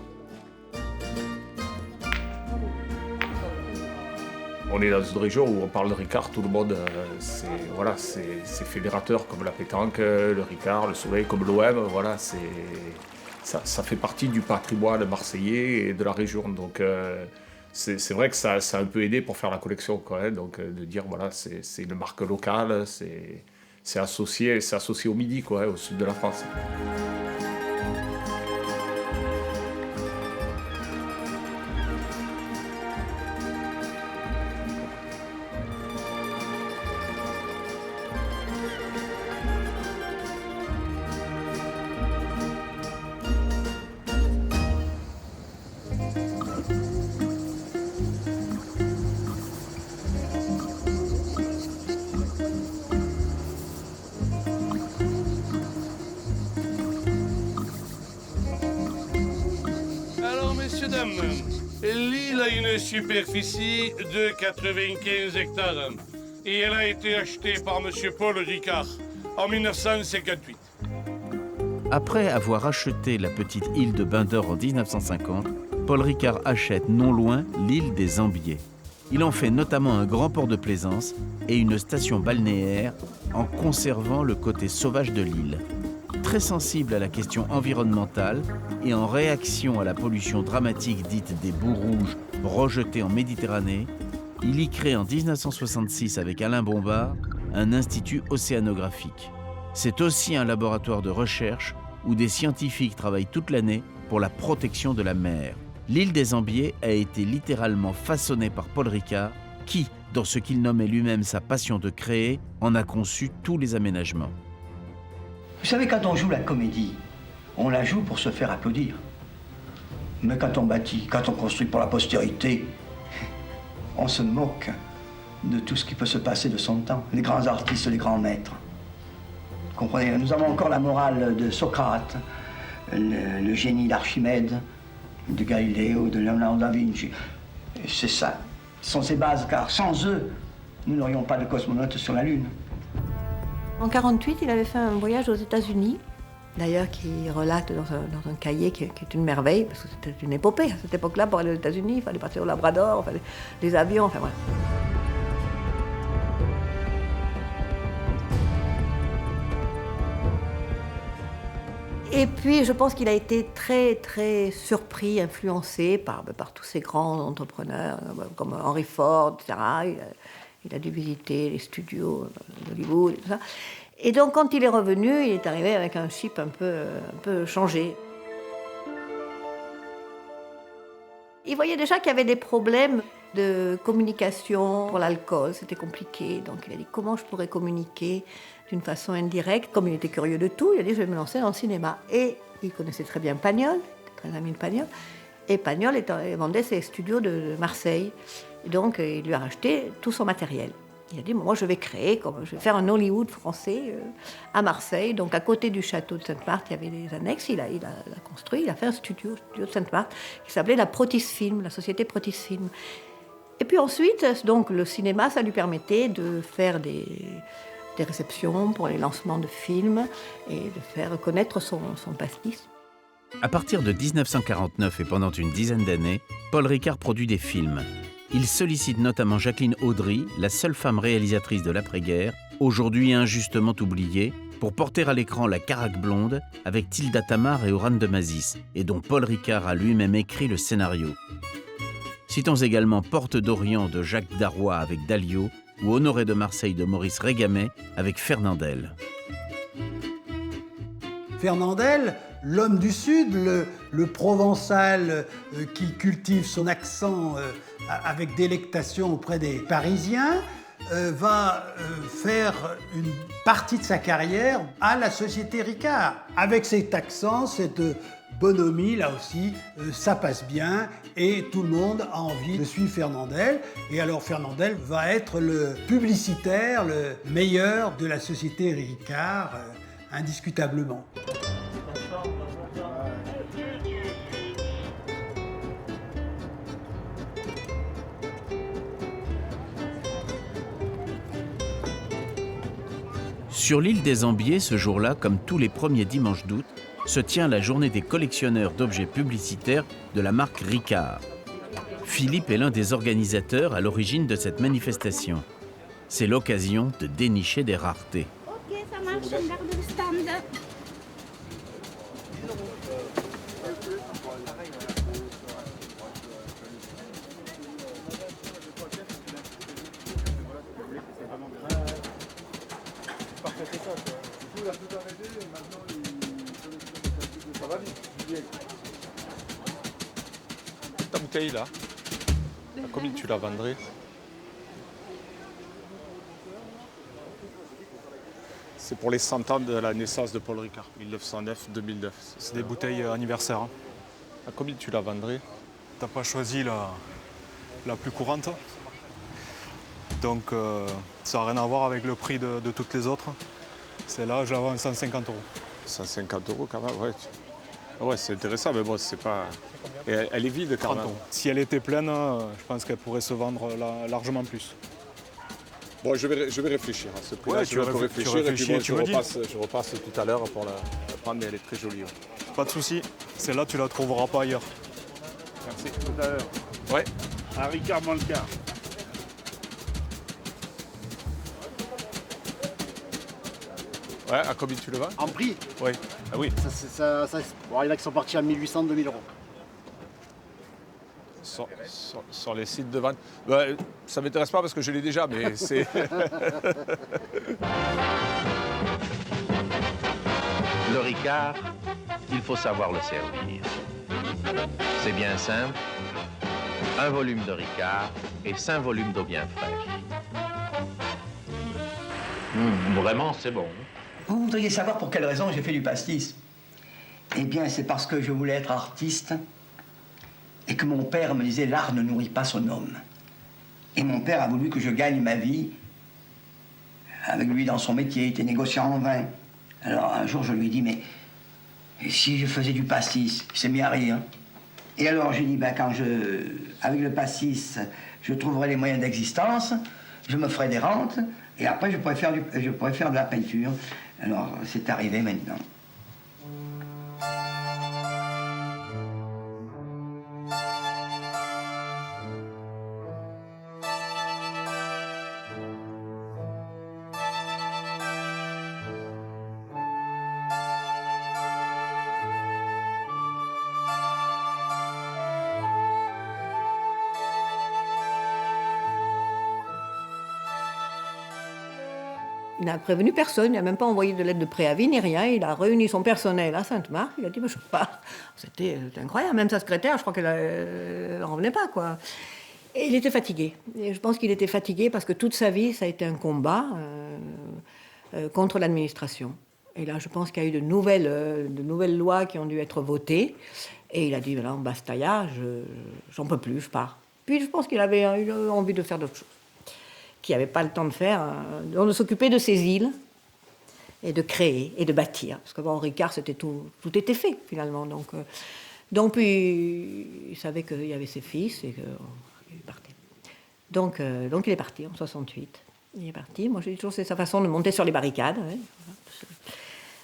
On est dans une région où on parle de Ricard, tout le monde, c'est fédérateur comme la pétanque, le Ricard, le Soleil, comme l'OM, voilà, ça fait partie du patrimoine marseillais et de la région. Donc c'est vrai que ça a un peu aidé pour faire la collection, quoi, hein, donc de dire voilà, c'est une marque locale, c'est associé au Midi, quoi, hein, au sud de la France. L'île a une superficie de 95 hectares et elle a été achetée par M. Paul Ricard en 1958. Après avoir acheté la petite île de Bain d'Or en 1950, Paul Ricard achète non loin l'île des Ambiers. Il en fait notamment un grand port de plaisance et une station balnéaire en conservant le côté sauvage de l'île. Très sensible à la question environnementale et en réaction à la pollution dramatique dite des boues rouges rejetées en Méditerranée, il y crée en 1966 avec Alain Bombard un institut océanographique. C'est aussi un laboratoire de recherche où des scientifiques travaillent toute l'année pour la protection de la mer. L'île des Ambiers a été littéralement façonnée par Paul Ricard qui, dans ce qu'il nommait lui-même sa passion de créer, en a conçu tous les aménagements. Vous savez, quand on joue la comédie, on la joue pour se faire applaudir. Mais quand on bâtit, quand on construit pour la postérité, on se moque de tout ce qui peut se passer de son temps. Les grands artistes, les grands maîtres. Vous comprenez, nous avons encore la morale de Socrate, le génie d'Archimède, de Galileo, de Léonard da Vinci. Et c'est ça. Ce sont ces bases, car sans eux, nous n'aurions pas de cosmonautes sur la Lune. En 1948, il avait fait un voyage aux États-Unis, d'ailleurs qui relate dans un cahier qui est une merveille, parce que c'était une épopée. À cette époque-là, pour aller aux États-Unis, il fallait passer au Labrador, il fallait des avions, enfin voilà. Et puis, je pense qu'il a été très, très surpris, influencé par tous ces grands entrepreneurs, comme Henry Ford, etc. Il a dû visiter les studios d'Hollywood et tout ça. Et donc, quand il est revenu, il est arrivé avec un chip un peu changé. Il voyait déjà qu'il y avait des problèmes de communication pour l'alcool, c'était compliqué. Donc, il a dit comment je pourrais communiquer d'une façon indirecte. Comme il était curieux de tout, il a dit je vais me lancer dans le cinéma. Et il connaissait très bien Pagnol, très ami de Pagnol. Et Pagnol vendait ses studios de Marseille. Et donc, il lui a racheté tout son matériel. Il a dit, moi, je vais faire un Hollywood français à Marseille. Donc, à côté du château de Sainte-Marthe, il y avait des annexes. Il a construit, il a fait un studio de Sainte-Marthe, qui s'appelait la Protis Film, la société Protis Film. Et puis ensuite, donc, le cinéma, ça lui permettait de faire des réceptions pour les lancements de films et de faire connaître son pastis. À partir de 1949 et pendant une dizaine d'années, Paul Ricard produit des films. Il sollicite notamment Jacqueline Audry, la seule femme réalisatrice de l'après-guerre, aujourd'hui injustement oubliée, pour porter à l'écran La Caraque blonde avec Tilda Tamar et Oran de Mazis, et dont Paul Ricard a lui-même écrit le scénario. Citons également Porte d'Orient de Jacques Darrois avec Dalio ou Honoré de Marseille de Maurice Régamet avec Fernandel. Fernandel, l'homme du Sud, le provençal qui cultive son accent avec délectation auprès des Parisiens, va faire une partie de sa carrière à la Société Ricard. Avec cet accent, cette bonhomie, là aussi, ça passe bien et tout le monde a envie de suivre Fernandel. Et alors Fernandel va être le publicitaire, le meilleur de la Société Ricard, indiscutablement. Sur l'île des Ambiers, ce jour-là, comme tous les premiers dimanches d'août, se tient la journée des collectionneurs d'objets publicitaires de la marque Ricard. Philippe est l'un des organisateurs à l'origine de cette manifestation. C'est l'occasion de dénicher des raretés. Ok, ça marche, on garde le stand. Ta bouteille là, à combien tu la vendrais? C'est pour les 100 ans de la naissance de Paul Ricard, 1909-2009. C'est des bouteilles anniversaires. Hein. À combien tu la vendrais? T'as pas choisi la plus courante. Donc ça n'a rien à voir avec le prix de toutes les autres. Celle-là, je la vends 150 €. 150 € quand même, ouais. Ouais, c'est intéressant, mais bon, c'est pas... Et elle est vide quand même. Si elle était pleine, je pense qu'elle pourrait se vendre largement plus. Bon, je vais réfléchir à ce prix-là. Ouais, je vais réfléchir et puis bon, je repasse tout à l'heure pour la prendre, mais elle est très jolie. Ouais. Pas de souci. Celle-là, tu la trouveras pas ailleurs. Merci. Tout à l'heure. Ouais. À Ricard Malcar. Ouais, à combien tu le vends? En prix? Oui. Ah oui. Bon, il y en a qui sont partis à 1800, 2000 €. Sur les sites de vente. Bah, ça ne m'intéresse pas parce que je l'ai déjà, mais c'est... Le Ricard, il faut savoir le servir. C'est bien simple. 1 volume de Ricard et 5 volumes d'eau bien fraîche. Vraiment, c'est bon. Vous voudriez savoir pour quelle raison j'ai fait du pastis? Eh bien, c'est parce que je voulais être artiste et que mon père me disait « l'art ne nourrit pas son homme ». Et mon père a voulu que je gagne ma vie avec lui dans son métier, il était négociant en vin. Alors un jour, je lui ai dit « mais si je faisais du pastis ?» Il s'est mis à rire. Et alors j'ai dit ben, avec le pastis, je trouverai les moyens d'existence, je me ferai des rentes, et après je pourrais faire de la peinture. Alors c'est arrivé maintenant. Il n'a prévenu personne, il n'a même pas envoyé de lettre de préavis ni rien. Il a réuni son personnel à Sainte-Marthe. Il a dit, je ne sais pas. C'était incroyable. Même sa secrétaire, je crois qu'elle n'en revenait pas, quoi. Et il était fatigué. Et je pense qu'il était fatigué parce que toute sa vie, ça a été un combat contre l'administration. Et là, je pense qu'il y a eu de nouvelles lois qui ont dû être votées. Et il a dit, non, basta, j'en peux plus, je pars. Puis je pense qu'il avait envie de faire d'autres choses, qui n'avait pas le temps de faire, de s'occuper de ces îles et de créer et de bâtir. Parce qu'avant Ricard, tout était fait, finalement. Donc puis, il savait qu'il y avait ses fils et qu'il partait. Donc il est parti en 68. Il est parti. Moi, j'ai dit toujours, c'est sa façon de monter sur les barricades. Ouais.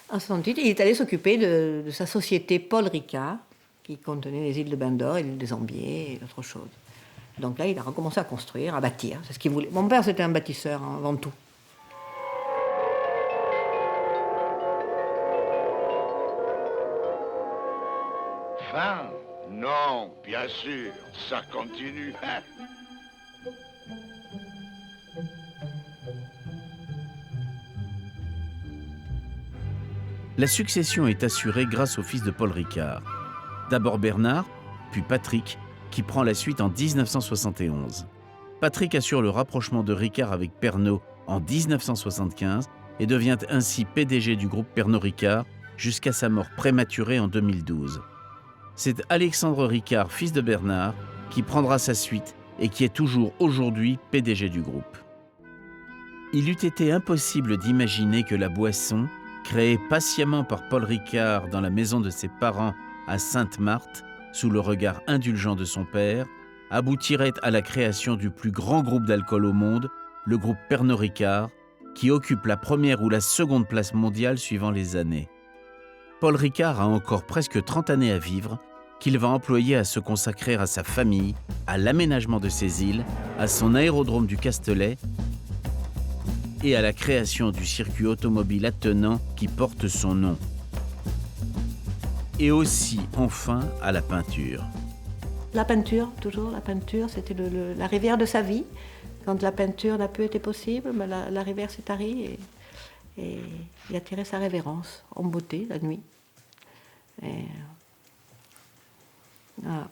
En 68, il est allé s'occuper de sa société Paul Ricard, qui contenait les îles de Bain-d'Or et l'île des Ambiers et d'autres choses. Donc là, il a recommencé à construire, à bâtir. C'est ce qu'il voulait. Mon père, c'était un bâtisseur, hein, avant tout. Fin? Non, bien sûr, ça continue. La succession est assurée grâce au fils de Paul Ricard. D'abord Bernard, puis Patrick, qui prend la suite en 1971. Patrick assure le rapprochement de Ricard avec Pernod en 1975 et devient ainsi PDG du groupe Pernod Ricard jusqu'à sa mort prématurée en 2012. C'est Alexandre Ricard, fils de Bernard, qui prendra sa suite et qui est toujours aujourd'hui PDG du groupe. Il eût été impossible d'imaginer que la boisson, créée patiemment par Paul Ricard dans la maison de ses parents à Sainte-Marthe, sous le regard indulgent de son père, aboutirait à la création du plus grand groupe d'alcool au monde, le groupe Pernod Ricard, qui occupe la première ou la seconde place mondiale suivant les années. Paul Ricard a encore presque 30 années à vivre qu'il va employer à se consacrer à sa famille, à l'aménagement de ses îles, à son aérodrome du Castelet et à la création du circuit automobile attenant qui porte son nom. Et aussi, enfin, à la peinture. La peinture, toujours la peinture, c'était la rivière de sa vie. Quand la peinture n'a plus été possible, mais la rivière s'est tarie et il a tiré sa révérence en beauté la nuit. Et voilà.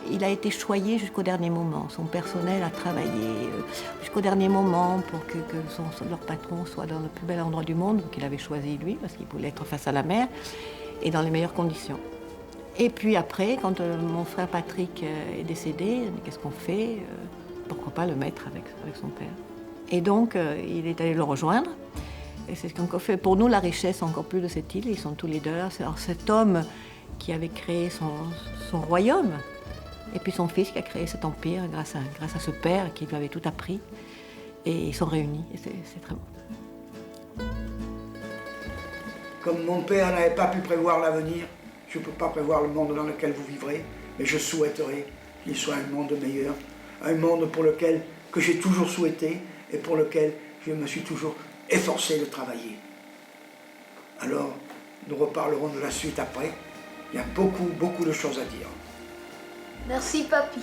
Il a été choyé jusqu'au dernier moment. Son personnel a travaillé jusqu'au dernier moment pour que leur patron soit dans le plus bel endroit du monde, qu'il avait choisi lui, parce qu'il voulait être face à la mer, et dans les meilleures conditions. Et puis après, quand mon frère Patrick est décédé, qu'est-ce qu'on fait? Pourquoi pas le mettre avec son père? Et donc, il est allé le rejoindre. Et c'est ce qu'on fait. Pour nous, la richesse encore plus de cette île, ils sont tous les deux là. Alors, cet homme qui avait créé son royaume, et puis son fils qui a créé cet empire grâce à ce père qui lui avait tout appris. Et ils sont réunis, et c'est très beau. Comme mon père n'avait pas pu prévoir l'avenir, je ne peux pas prévoir le monde dans lequel vous vivrez, mais je souhaiterais qu'il soit un monde meilleur, un monde pour lequel que j'ai toujours souhaité et pour lequel je me suis toujours efforcé de travailler. Alors, nous reparlerons de la suite après. Il y a beaucoup de choses à dire. Merci, papy.